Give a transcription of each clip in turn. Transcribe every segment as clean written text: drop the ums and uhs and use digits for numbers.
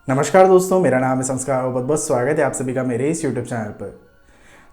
नमस्कार दोस्तों, मेरा नाम है संस्कार और बहुत बहुत स्वागत है आप सभी का मेरे इस यूट्यूब चैनल पर।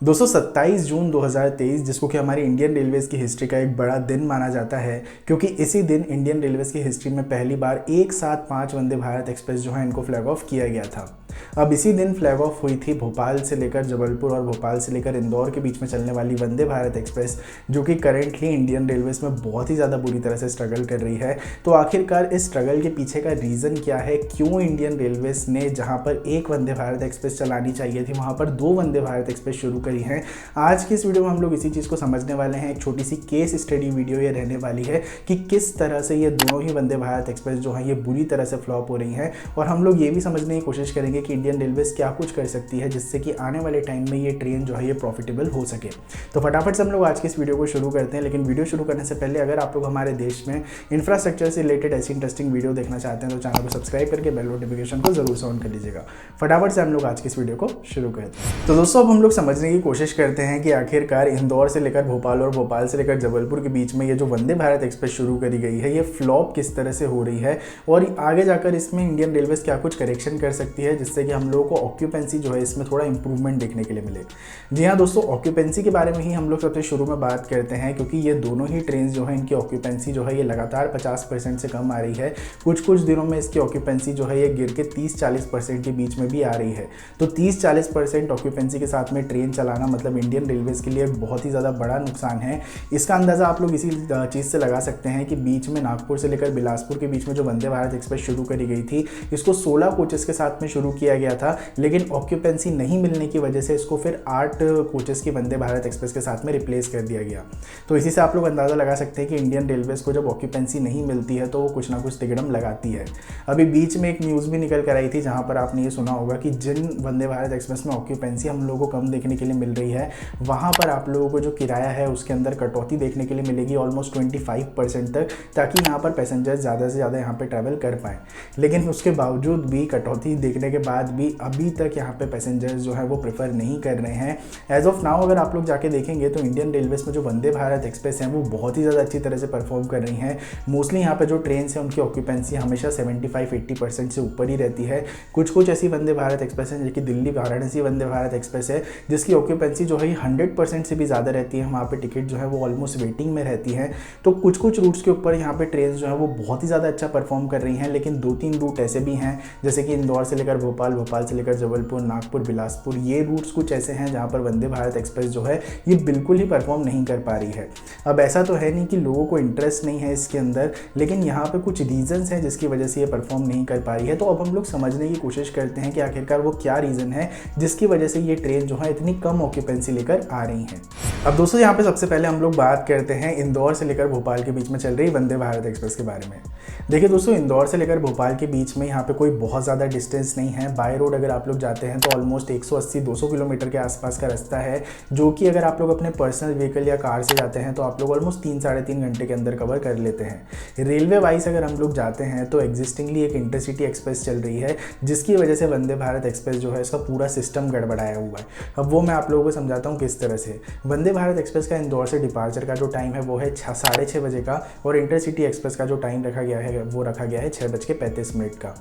दोस्तों 27 जून 2023 जिसको कि हमारी इंडियन रेलवेज़ की हिस्ट्री का एक बड़ा दिन माना जाता है, क्योंकि इसी दिन इंडियन रेलवेज़ की हिस्ट्री में पहली बार एक साथ 5 वंदे भारत एक्सप्रेस जो है इनको फ्लैग ऑफ किया गया था। अब इसी दिन फ्लैग ऑफ हुई थी भोपाल से लेकर जबलपुर और भोपाल से लेकर इंदौर के बीच में चलने वाली वंदे भारत एक्सप्रेस, जो कि करेंटली इंडियन रेलवेज में बहुत ही ज़्यादा बुरी तरह से स्ट्रगल कर रही है। तो आखिरकार इस स्ट्रगल के पीछे का रीज़न क्या है, क्यों इंडियन रेलवेज ने जहां पर एक वंदे भारत एक्सप्रेस चलानी चाहिए थी वहां पर 2 वंदे भारत एक्सप्रेस शुरू करी हैं। आज की इस वीडियो में हम लोग इसी चीज़ को समझने वाले हैं। एक छोटी सी केस स्टडी वीडियो ये रहने वाली है कि किस तरह से ये दोनों ही वंदे भारत एक्सप्रेस जो है ये बुरी तरह से फ्लॉप हो रही हैं, और हम लोग ये भी समझने की कोशिश करेंगे कि इंडियन रेलवेज क्या कुछ कर सकती है जिससे कि आने वाले टाइम में ये ट्रेन जो है ये प्रॉफिटेबल हो सके। तो फटाफट से हम लोग आज की इस वीडियो को शुरू करते हैं। लेकिन वीडियो शुरू करने से पहले अगर आप लोग हमारे देश में इंफ्रास्ट्रक्चर से रिलेटेड ऐसी इंटरेस्टिंग वीडियो देखना चाहते हैं तो चैनल को सब्सक्राइब करके बेल नोटिफिकेशन को जरूर से ऑन कर लीजिएगा। फटाफट से हम लोग आज की इस वीडियो को शुरू करते हैं। तो दोस्तों अब हम लोग समझने की कोशिश करते हैं कि आखिरकार इंदौर से लेकर भोपाल और भोपाल से लेकर जबलपुर के बीच में ये जो वंदे भारत एक्सप्रेस शुरू करी गई है ये फ्लॉप किस तरह से हो रही है, और आगे जाकर इसमें इंडियन रेलवेज क्या कुछ करेक्शन कर सकती है जिससे कि हम लोगों को ऑक्यूपेंसी जो है इसमें थोड़ा इंप्रूवमेंट देखने के लिए मिले। जी हाँ दोस्तों, ऑक्यूपेंसी के बारे में ही हम लोग सबसे शुरू में बात करते हैं, क्योंकि ये दोनों ही ट्रेन जो है इनकी ऑक्यूपेंसी जो है ये लगातार 50% से कम आ रही है। कुछ दिनों में इसकी ऑक्यूपेंसी जो है ये गिर के 30-40% के बीच में भी आ रही है। तो 30-40% ऑक्यूपेंसी के साथ में ट्रेन चलाना मतलब इंडियन रेलवेज के लिए बहुत ही ज़्यादा बड़ा नुकसान है। इसका अंदाज़ा आप लोग इसी चीज़ से लगा सकते हैं कि बीच में नागपुर से लेकर बिलासपुर के बीच में जो वंदे भारत एक्सप्रेस शुरू करी गई थी, इसको 16 कोचेस के साथ में शुरू किया गया था, लेकिन ऑक्यूपेंसी नहीं मिलने की वजह से इसको फिर 8 कोचेस की वंदे भारत एक्सप्रेस के साथ में रिप्लेस कर दिया गया। तो इसी से आप लोग अंदाज़ा लगा सकते हैं कि इंडियन रेलवेज को जब ऑक्यूपेंसी नहीं मिलती है तो वो कुछ ना कुछ तिगड़म लगाती है। अभी बीच में एक न्यूज़ भी निकल कर आई थी जहाँ पर आपने ये सुना होगा कि जिन वंदे भारत एक्सप्रेस में ऑक्यूपेंसी हम लोगों को कम देखने के लिए मिल रही है, वहाँ पर आप लोगों को जो किराया है उसके अंदर कटौती देखने के लिए मिलेगी ऑलमोस्ट 25% तक, ताकि यहाँ पर पैसेंजर्स ज़्यादा से ज़्यादा यहाँ पर ट्रैवल कर पाएँ। लेकिन उसके बावजूद भी, कटौती देखने के बाद भी अभी तक यहाँ पे पैसेंजर्स जो है वो प्रेफर नहीं कर रहे हैं। एज ऑफ नाउ अगर आप लोग जाके देखेंगे तो इंडियन रेलवेज में जो वंदे भारत एक्सप्रेस हैं वो बहुत ही ज़्यादा अच्छी तरह से परफॉर्म कर रही हैं। मोस्टली यहाँ पे जो ट्रेन है उनकी ऑक्यूपेंसी हमेशा 75-80% से ऊपर ही रहती है। कुछ ऐसी वंदे भारत एक्सप्रेस हैं जैसे कि दिल्ली वाराणसी वंदे भारत एक्सप्रेस है जिसकी ऑक्यूपेंसी जो है 100% से भी ज़्यादा रहती है। वहाँ पे टिकट जो है वो ऑलमोस्ट वेटिंग में रहती है। तो कुछ रूट्स के ऊपर यहाँ पे ट्रेन जो है वो बहुत ही ज़्यादा अच्छा परफॉर्म कर रही हैं, लेकिन 2-3 रूट ऐसे भी हैं जैसे कि इंदौर से लेकर भोपाल, भोपाल से लेकर जबलपुर, नागपुर, बिलासपुर, ये रूट्स कुछ ऐसे हैं जहाँ पर वंदे भारत एक्सप्रेस जो है ये बिल्कुल ही परफॉर्म नहीं कर पा रही है। अब ऐसा तो है नहीं कि लोगों को इंटरेस्ट नहीं है इसके अंदर, लेकिन यहाँ पे कुछ रीजंस हैं जिसकी वजह से ये परफॉर्म नहीं कर पा रही है। तो अब हम लोग समझने की कोशिश करते हैं कि आखिरकार वो क्या रीज़न है जिसकी वजह से ये ट्रेन जो है इतनी कम ऑक्यूपेंसी लेकर आ रही है। अब दोस्तों यहाँ पे सबसे पहले हम लोग बात करते हैं इंदौर से लेकर भोपाल के बीच में चल रही वंदे भारत एक्सप्रेस के बारे में। देखिए दोस्तों, इंदौर से लेकर भोपाल के बीच में यहाँ पे कोई बहुत ज़्यादा डिस्टेंस नहीं है। बाय रोड अगर आप लोग जाते हैं तो ऑलमोस्ट 180-200 किलोमीटर के आसपास का रास्ता है, जो कि अगर आप लोग अपने पर्सनल व्हीकल या कार से जाते हैं तो आप लोग ऑलमोस्ट 3-3.5 घंटे के अंदर कवर कर लेते हैं। रेलवे वाइज अगर हम लोग जाते हैं तो एग्जिस्टिंगली एक इंटरसिटी एक्सप्रेस चल रही है जिसकी वजह से वंदे भारत एक्सप्रेस जो है इसका पूरा सिस्टम गड़बड़ाया हुआ है। अब वो मैं आप लोगों को समझाता हूँ किस तरह से। वंदे भारत एक्सप्रेस का इंदौर से डिपार्चर का जो टाइम है वो है 6:30 बजे का, और इंटरसिटी एक्सप्रेस का जो टाइम रखा गया है वो रखा गया है 6:35 का।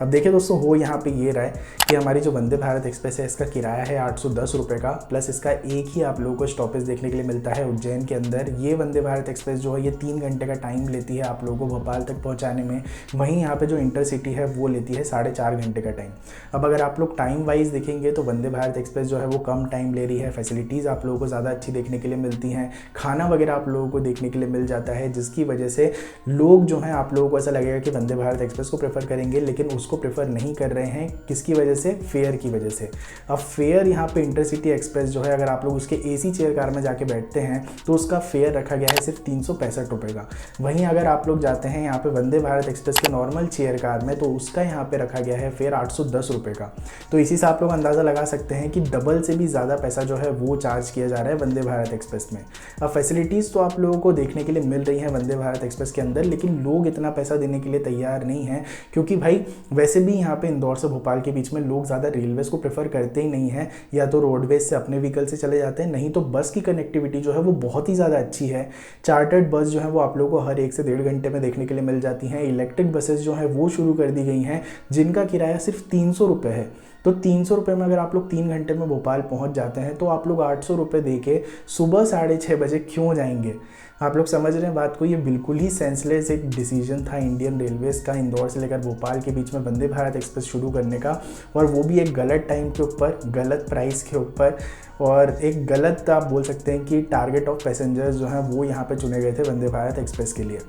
अब देखिए दोस्तों, हो यहाँ पे ये रहा है कि हमारी जो वंदे भारत एक्सप्रेस है इसका किराया है 810 रुपये का, प्लस इसका एक ही आप लोगों को स्टॉपेज देखने के लिए मिलता है उज्जैन के अंदर। ये वंदे भारत एक्सप्रेस जो है ये 3 घंटे का टाइम लेती है आप लोगों को भोपाल तक पहुँचाने में। वहीं यहाँ पे जो इंटरसिटी है वो लेती है 4.5 घंटे का टाइम। अब अगर आप लोग टाइम वाइज देखेंगे तो वंदे भारत एक्सप्रेस जो है वो कम टाइम ले रही है। फैसिलिटीज़ आप लोगों को ज़्यादा अच्छी देखने के लिए मिलती हैं, खाना वगैरह आप लोगों को देखने के लिए मिल जाता है, जिसकी वजह से लोग जो हैं आप लोगों को ऐसा लगेगा कि वंदे भारत एक्सप्रेस को प्रेफर करेंगे, लेकिन उसको प्रेफर नहीं कर रहे हैं। किसकी वजह से? फेयर की वजह से। अब फेयर यहाँ पे इंटरसिटी एक्सप्रेस जो है अगर आप लोग उसके AC चेयर कार में जाके बैठते हैं तो उसका फेयर रखा गया है सिर्फ 365 रुपये का। वहीं अगर आप लोग जाते हैं यहाँ पे वंदे भारत एक्सप्रेस के नॉर्मल चेयर कार में तो उसका यहाँ पे रखा गया है फेयर 810 रुपये का। तो इसी से आप लोग अंदाज़ा लगा सकते हैं कि डबल से भी ज़्यादा पैसा जो है वो चार्ज किया जा रहा है वंदे भारत एक्सप्रेस में। अब फैसिलिटीज़ तो आप लोगों को देखने के लिए मिल रही हैं वंदे भारत एक्सप्रेस के अंदर, लेकिन लोग इतना पैसा देने के लिए तैयार नहीं हैं, क्योंकि भाई वैसे भी यहाँ पे इंदौर से भोपाल भोपाल के बीच में लोग ज़्यादा रेलवेज़ को प्रेफर करते ही नहीं हैं, या तो रोडवेज से अपने व्हीकल से चले जाते हैं, नहीं तो बस की कनेक्टिविटी जो है वो बहुत ही ज़्यादा अच्छी है। चार्टर्ड बस जो है वो आप लोगों को हर 1 से 1.5 घंटे में देखने के लिए मिल जाती हैं। इलेक्ट्रिक बसेस जो है वो शुरू कर दी गई हैं, जिनका किराया सिर्फ 300 रुपये है। तो 300 रुपये में अगर आप लोग 3 घंटे में भोपाल पहुंच जाते हैं तो आप लोग 800 रुपये दे के सुबह 6:30 बजे क्यों जाएंगे? आप लोग समझ रहे हैं बात को? ये बिल्कुल ही सेंसलेस एक डिसीजन था इंडियन रेलवेज़ का, इंदौर से लेकर भोपाल के बीच में वंदे भारत एक्सप्रेस शुरू करने का, और वो भी एक गलत टाइम के ऊपर, गलत प्राइस के ऊपर, और एक गलत आप बोल सकते हैं कि टारगेट ऑफ पैसेंजर्स जो हैं वो यहाँ पे चुने गए थे वंदे भारत एक्सप्रेस के लिए।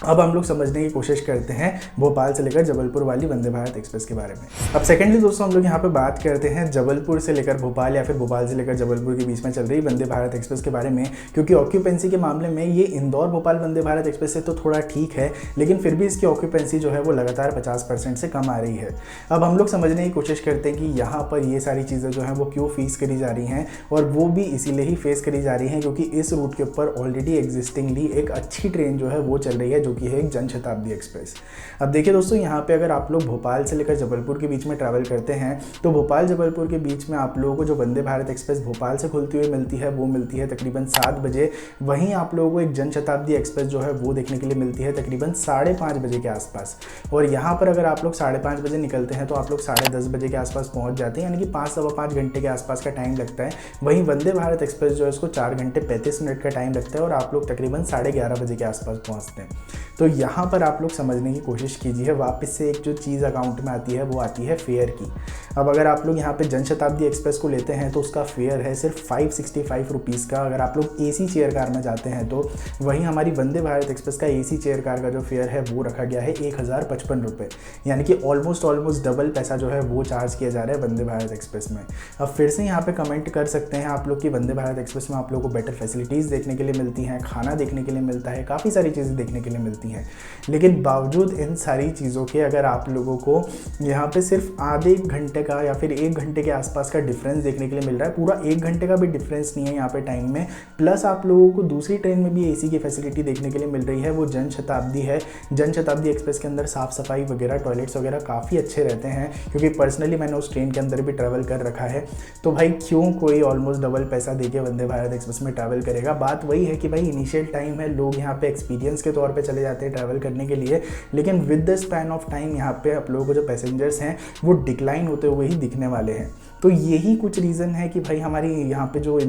अब हम लोग समझने की कोशिश करते हैं भोपाल से लेकर जबलपुर वाली वंदे भारत एक्सप्रेस के बारे में। अब सेकेंडली दोस्तों हम लोग यहाँ पे बात करते हैं जबलपुर से लेकर भोपाल या फिर भोपाल से लेकर जबलपुर के बीच में चल रही वंदे भारत एक्सप्रेस के बारे में, क्योंकि ऑक्यूपेंसी के मामले में ये इंदौर भोपाल वंदे भारत एक्सप्रेस से तो थोड़ा ठीक है, लेकिन फिर भी इसकी ऑक्यूपेंसी जो है वो लगातार 50% से कम आ रही है। अब हम लोग समझने की कोशिश करते हैं कि यहाँ पर ये सारी चीज़ें जो हैं वो क्यों फेस करी जा रही हैं, और वो भी इसीलिए ही फेस करी जा रही हैं क्योंकि इस रूट के ऊपर ऑलरेडी एग्जिस्टिंगली एक अच्छी ट्रेन जो है वो चल रही है, जो कि है एक जनशताब्दी एक्सप्रेस। अब देखिए दोस्तों, यहाँ पे अगर आप लोग भोपाल से लेकर जबलपुर के बीच में ट्रैवल करते हैं तो भोपाल जबलपुर के बीच में आप लोगों को जो वंदे भारत एक्सप्रेस भोपाल से खुलती हुई मिलती है वो मिलती है तकरीबन 7 बजे। वहीं आप लोगों को एक जनशताब्दी एक्सप्रेस जो है वो देखने के लिए मिलती है तकरीबन 5:30 बजे के आसपास। और यहाँ पर अगर आप लोग 5:30 बजे निकलते हैं तो आप लोग 10:30 बजे के आसपास पहुँच जाते हैं, यानी कि 5-5.25 घंटे के आसपास का टाइम लगता है। वहीं वंदे भारत एक्सप्रेस जो है इसको 4 घंटे 35 मिनट का टाइम लगता है और आप लोग तकरीबन 11:30 बजे के आसपास पहुँचते हैं। तो यहाँ पर आप लोग समझने की कोशिश कीजिए। वापस से एक जो चीज़ अकाउंट में आती है वो आती है फेयर की। अब अगर आप लोग यहाँ पे जनशताब्दी एक्सप्रेस को लेते हैं तो उसका फेयर है सिर्फ 565 रुपीज़ का, अगर आप लोग एसी चेयर कार में जाते हैं तो। वहीं हमारी वंदे भारत एक्सप्रेस का एसी चेयर कार का जो फेयर है वो रखा गया है 1055 रुपये, यानी कि ऑलमोस्ट डबल पैसा जो है वो चार्ज किया जा रहा है वंदे भारत एक्सप्रेस में। अब फिर से यहाँ पे कमेंट कर सकते हैं आप लोग कि वंदे भारत एक्सप्रेस में आप लोगों को बेटर फैसिलिटीज़ देखने के लिए मिलती हैं, खाना देखने के लिए मिलता है, काफ़ी सारी चीज़ें देखने के लिए मिलती हैं, लेकिन बावजूद इन सारी चीज़ों के अगर आप लोगों को यहाँ पे सिर्फ आधे घंटे का या फिर 1 घंटे के आसपास का डिफरेंस देखने के लिए मिल रहा है, पूरा 1 घंटे का भी डिफरेंस नहीं है यहाँ पे टाइम में, प्लस आप लोगों को दूसरी ट्रेन में भी एसी की फैसिलिटी देखने के लिए मिल रही है, वो जनशताब्दी है। जनशताब्दी एक्सप्रेस के अंदर साफ़ सफाई वगैरह, टॉयलेट्स वगैरह काफ़ी अच्छे रहते हैं, क्योंकि पर्सनली मैंने उस ट्रेन के अंदर भी ट्रैवल कर रखा है। तो भाई क्यों कोई ऑलमोस्ट डबल पैसा देके वंदे भारत एक्सप्रेस में ट्रैवल करेगा? बात वही है कि भाई इनिशियल टाइम है, लोग यहाँ पे एक्सपीरियंस के तौर पे चले जाते हैं ट्रैवल करने के लिए, लेकिन with the span of time यहाँ पे आप लोगों को जो पैसेंजर्स हैं वो डिक्लाइन होते हुए ही दिखने वाले हैं। तो यही कुछ रीज़न है कि भाई हमारी यहाँ पे जो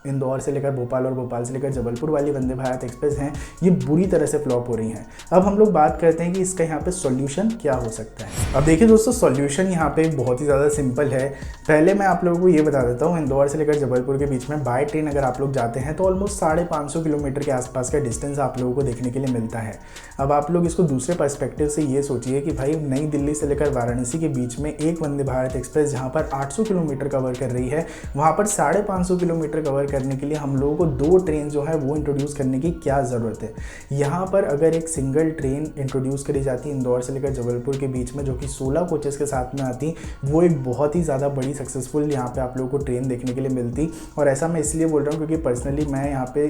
इंदौर से लेकर भोपाल और भोपाल से लेकर जबलपुर वाली वंदे भारत एक्सप्रेस हैं ये बुरी तरह से फ्लॉप हो रही हैं। अब हम लोग बात करते हैं कि इसका यहाँ पे सॉल्यूशन क्या हो सकता है। अब देखिए दोस्तों, सॉल्यूशन यहाँ पे बहुत ही ज़्यादा सिंपल है। पहले मैं आप लोगों को ये बता देता हूँ, इंदौर से लेकर जबलपुर के बीच में बाय ट्रेन अगर आप लोग जाते हैं तो ऑलमोस्ट 550 किलोमीटर के आसपास का डिस्टेंस आप लोगों को देखने के लिए मिलता है। अब आप लोग इसको दूसरे पर्सपेक्टिव से ये सोचिए कि भाई नई दिल्ली से लेकर वाराणसी के बीच में एक वंदे भारत एक्सप्रेस जहाँ पर 800 किलोमीटर कवर कर रही है, वहाँ पर 550 किलोमीटर कवर करने के लिए हम लोगों को 2 ट्रेन जो है वो इंट्रोड्यूस करने की क्या ज़रूरत है। यहाँ पर अगर एक सिंगल ट्रेन इंट्रोड्यूस करी जाती इंदौर से लेकर जबलपुर के बीच में, जो कि 16 कोचेस के साथ में आती, वो एक बहुत ही ज़्यादा बड़ी सक्सेसफुल यहाँ पे आप लोगों को ट्रेन देखने के लिए मिलती। और ऐसा मैं इसलिए बोल रहा हूँ क्योंकि पर्सनली मैं यहाँ पे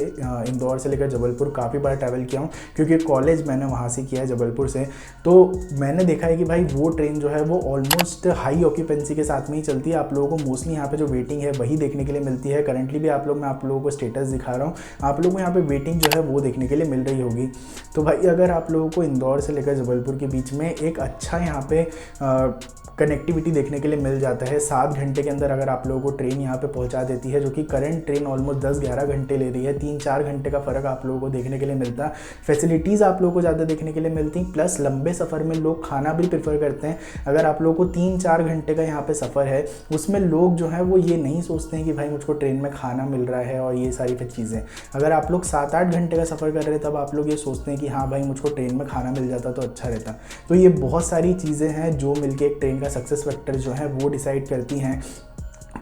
इंदौर से लेकर जबलपुर काफ़ी बार ट्रैवल किया हूँ, क्योंकि कॉलेज मैंने वहाँ से किया है जबलपुर से। तो मैंने देखा है कि भाई वो ट्रेन जो है वो ऑलमोस्ट हाई ऑक्यूपेंसी के साथ में ही चलती है। आप लोगों को मोस्टली यहाँ पे जो वेटिंग है वही देखने के लिए मिलती है। करंटली भी मैं आप लोगों को स्टेटस दिखा रहा हूँ, आप लोगों को यहाँ पे वेटिंग जो है वो देखने के लिए मिल रही होगी। तो भाई अगर आप लोगों को इंदौर से लेकर जबलपुर के बीच में एक अच्छा यहाँ पे कनेक्टिविटी देखने के लिए मिल जाता है, 7 घंटे के अंदर अगर आप लोगों को ट्रेन यहाँ पे पहुँचा देती है, जो कि करंट ट्रेन ऑलमोस्ट 10-11 घंटे ले रही है, 3-4 घंटे का फ़र्क आप लोगों को देखने के लिए मिलता, फैसिलिटीज़ आप लोगों को ज़्यादा देखने के लिए मिलती, प्लस लंबे सफ़र में लोग खाना भी प्रेफर करते हैं। अगर आप लोगों को 3-4 घंटे का यहाँ पे सफ़र है, उसमें लोग जो है वो ये नहीं सोचते हैं कि भाई मुझको ट्रेन में खाना मिल रहा है और ये सारी चीज़ें। अगर आप लोग 7-8 घंटे का सफ़र कर रहे हैं तब आप लोग ये सोचते हैं कि हाँ भाई मुझको ट्रेन में खाना मिल जाता तो अच्छा रहता। तो ये बहुत सारी चीज़ें हैं जो मिलके एक ट्रेन का सक्सेस फैक्टर जो है वो डिसाइड करती हैं।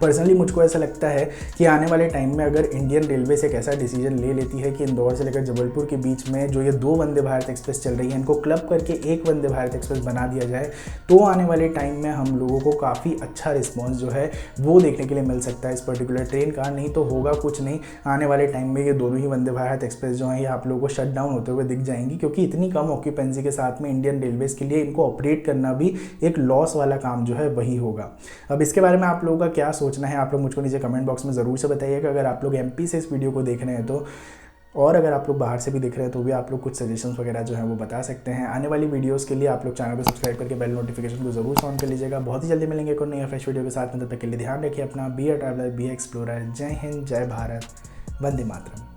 पर्सनली मुझको ऐसा लगता है कि आने वाले टाइम में अगर इंडियन रेलवेज एक ऐसा डिसीजन ले लेती है कि इंदौर से लेकर जबलपुर के बीच में जो ये 2 वंदे भारत एक्सप्रेस चल रही है इनको क्लब करके एक वंदे भारत एक्सप्रेस बना दिया जाए, तो आने वाले टाइम में हम लोगों को काफ़ी अच्छा रिस्पॉन्स जो है वो देखने के लिए मिल सकता है इस पर्टिकुलर ट्रेन का। नहीं तो होगा कुछ नहीं, आने वाले टाइम में ये दोनों ही वंदे भारत एक्सप्रेस जो है ये आप लोगों को शट डाउन होते हुए दिख जाएंगी, क्योंकि इतनी कम ऑक्यूपेंसी के साथ में इंडियन रेलवेज के लिए इनको ऑपरेट करना भी एक लॉस वाला काम जो है वही होगा। अब इसके बारे में आप लोगों का क्या सोचना है आप लोग मुझको नीचे कमेंट बॉक्स में ज़रूर से बताइएगा। अगर आप लोग एमपी से इस वीडियो को देख रहे हैं तो, और अगर आप लोग बाहर से भी दिख रहे हैं तो भी आप लोग कुछ सजेशंस वगैरह जो है वो बता सकते हैं। आने वाली वीडियोस के लिए आप लोग चैनल को सब्सक्राइब करके बेल नोटिफिकेशन को जरूर ऑन कर लीजिएगा। बहुत ही जल्दी मिलेंगे कोई नई फ्रेश वीडियो के साथ में, तब तक के लिए ध्यान रखिए अपना। Be a traveller, be explorer. जय हिंद, जय भारत, वंदे मातरम।